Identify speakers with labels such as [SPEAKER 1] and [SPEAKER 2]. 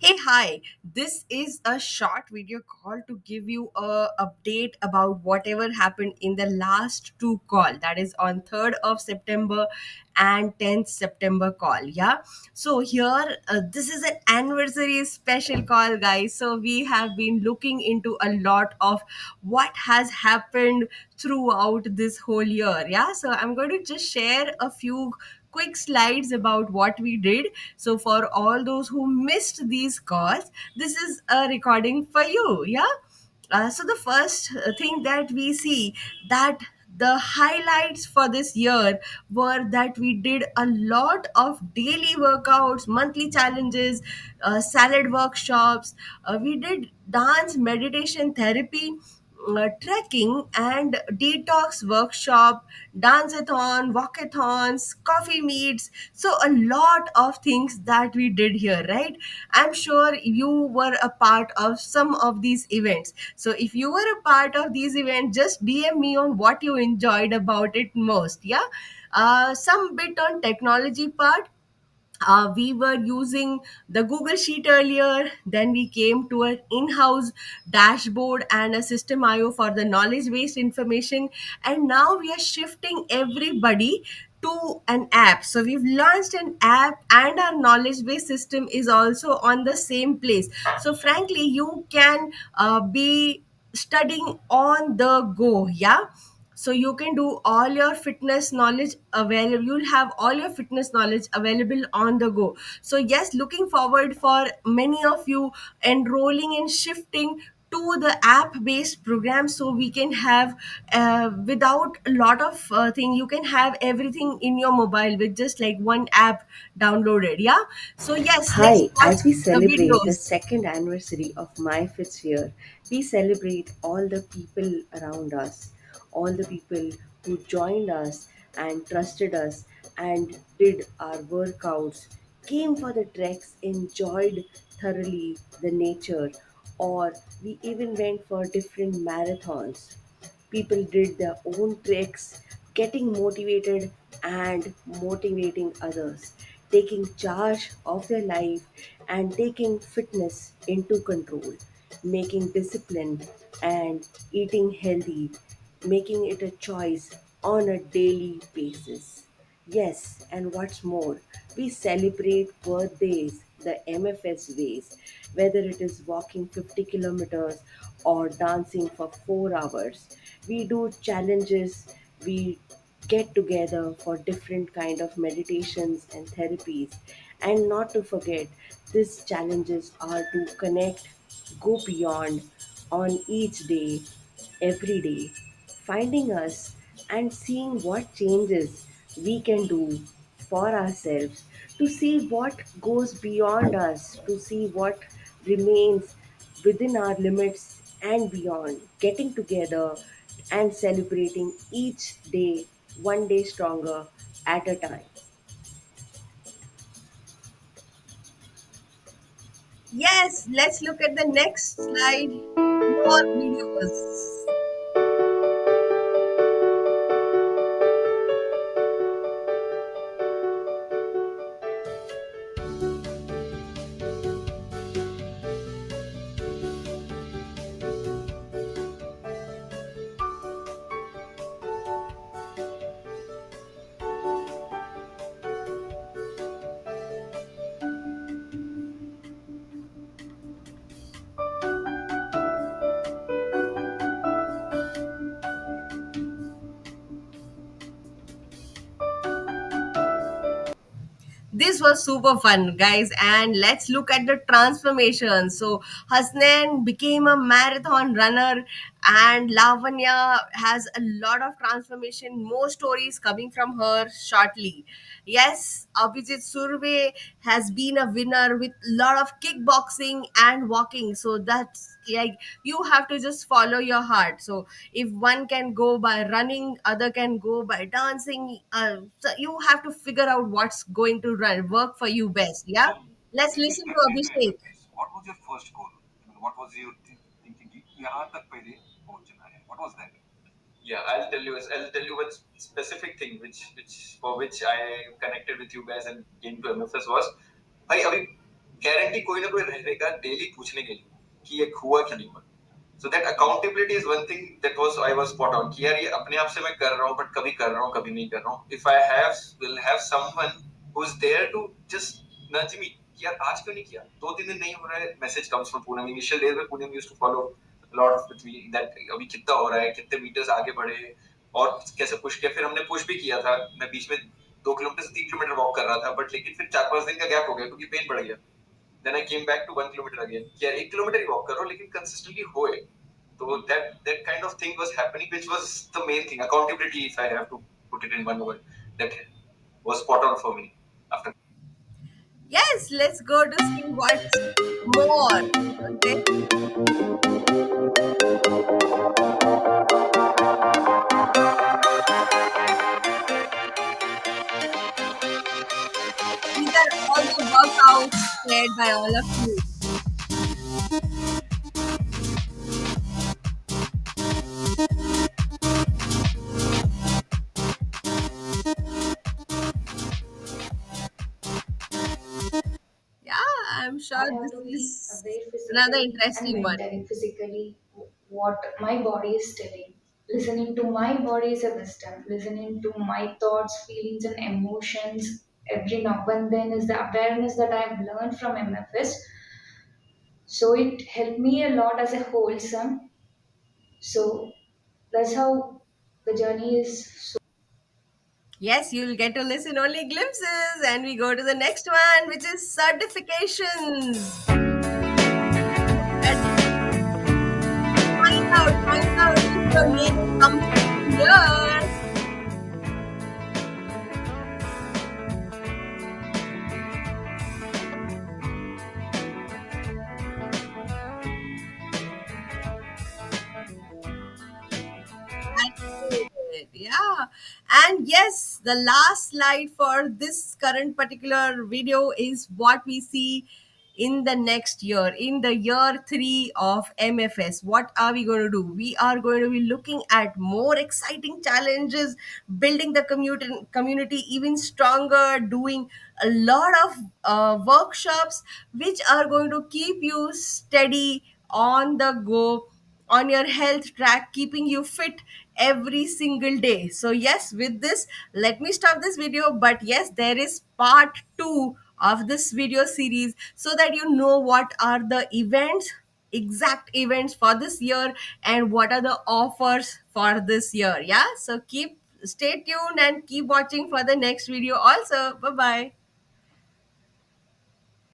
[SPEAKER 1] Hey, hi. This is a short video call to give you a update about whatever happened in the last two call, that is on 3rd of September and 10th September call. Yeah. So here this is an anniversary special call, guys. So we have been looking into a lot of what has happened throughout this whole year. Yeah. So I'm going to just share a few quick slides about what we did. So for all those who missed these calls, this is a recording for you. Yeah. So the first thing that we see, that the highlights for this year were that we did a lot of daily workouts, monthly challenges, salad workshops. We did dance, meditation, therapy, trekking, and detox workshop, dance-a-thon, walkathons, coffee meets. So a lot of things that we did here, right? I'm sure you were a part of some of these events. So if you were a part of these events, just DM me on what you enjoyed about it most. Yeah. Some bit on technology part. We were using the Google Sheet earlier, then we came to an in-house dashboard and a system IO for the knowledge-based information, and now we are shifting everybody to an app. So we've launched an app, and our knowledge-based system is also on the same place. So frankly, you can be studying on the go. Yeah. So you can do all your fitness knowledge available, you'll have all your fitness knowledge available on the go. So yes, looking forward for many of you enrolling and shifting to the app based program, so we can have without a lot of thing, you can have everything in your mobile with just like one app downloaded. Yeah. So yes, let's
[SPEAKER 2] Hi,
[SPEAKER 1] watch
[SPEAKER 2] as we
[SPEAKER 1] the
[SPEAKER 2] celebrate the
[SPEAKER 1] videos.
[SPEAKER 2] second anniversary of My Sphere, we celebrate all the people around us, all the people who joined us and trusted us and did our workouts, came for the treks, enjoyed thoroughly the nature, or we even went for different marathons. People did their own tricks, getting motivated and motivating others, taking charge of their life and taking fitness into control, making discipline and eating healthy, making it a choice on a daily basis. Yes, and what's more, we celebrate birthdays the MFS ways, whether it is walking 50 kilometers or dancing for 4 hours. We do challenges, we get together for different kind of meditations and therapies. And not to forget, these challenges are to connect, go beyond on each day, every day, finding us and seeing what changes we can do for ourselves, to see what goes beyond us, to see what remains within our limits and beyond, getting together and celebrating each day, one day stronger at a time.
[SPEAKER 1] Yes, let's look at the next slide. More videos. This was super fun, guys, and let's look at the transformation. So Hasnan became a marathon runner, and Lavanya has a lot of transformation, more stories coming from her shortly. Yes, Abhijit Surve has been a winner with a lot of kickboxing and walking. So that's like, you have to just follow your heart. So if one can go by running, other can go by dancing. So you have to figure out what's going to work for you best. Yeah.
[SPEAKER 3] So,
[SPEAKER 1] Let's
[SPEAKER 3] please
[SPEAKER 1] listen to
[SPEAKER 3] elaborate
[SPEAKER 1] Abhishek.
[SPEAKER 3] better, please. What was your first goal? I mean, what was your thinking? यहाँ तक पहले पहुंचना है. What was that? Yeah, I'll tell you one specific thing which for which I connected with you guys and came to MFS was भाई अभी guarantee कोई ना कोई रहेगा डेली पूछने के लिए कि ये हुआ कि नहीं हुआ. So that accountability is one thing that was I was spot on कि यार ये अपने आप से मैं कर रहा हूँ but कभी कर रहा हूँ कभी नहीं कर रहा हूँ. If I have will have someone who's there to just nudge me कि यार आज क्यों नहीं किया, 2-3 दिन नहीं हो रहा है. Message comes from Poonam. Initial days में Poonam used to follow a lot with me that अभी कितना हो रहा है, कितने meters आगे बढ़े और कैसे पुश किया. फिर हमने पुश भी किया था. मैं बीच में 2 किलोमीटर से 3 किलोमीटर वॉक कर रहा था बट लेकिन फिर 4-5 दिन का गैप हो गया क्योंकि पेन बढ़ गया. Then I came back to 1 kilometer again. Yeah, 1 kilometer he walk करो लेकिन consistently होए. So that kind of thing was happening, which was the main thing. Accountability, if I have to put it in one word, that was spot on for me. After
[SPEAKER 1] Yes, let's go to see what's more. Okay. These are all the workouts shared by all of you. Yeah, I'm
[SPEAKER 4] I
[SPEAKER 1] sure
[SPEAKER 4] have
[SPEAKER 1] this
[SPEAKER 4] to be
[SPEAKER 1] is
[SPEAKER 4] aware
[SPEAKER 1] another
[SPEAKER 4] physically and
[SPEAKER 1] interesting one.
[SPEAKER 4] mentally. Physically, what my body is telling. Listening to my body is a wisdom. Listening to my thoughts, feelings, and emotions every now and then is the awareness that I have learned from MFS. So it helped me a lot as a wholesome. So that's how the journey is.
[SPEAKER 1] Yes, you'll get to listen only glimpses, and we go to the next one, which is certifications. And find out if your name comes here. That's it. Yeah. And yes, the last slide for this current particular video is what we see in the next year, in the year 3 of MFS. What are we going to do? We are going to be looking at more exciting challenges, building the community even stronger, doing a lot of workshops which are going to keep you steady on the go, on your health track, keeping you fit every single day. So yes, with this, let me stop this video, but yes, there is part 2 of this video series so that you know what are the events, exact events for this year, and what are the offers for this year. Yeah, so keep stay tuned and keep watching for the next video also. Bye bye.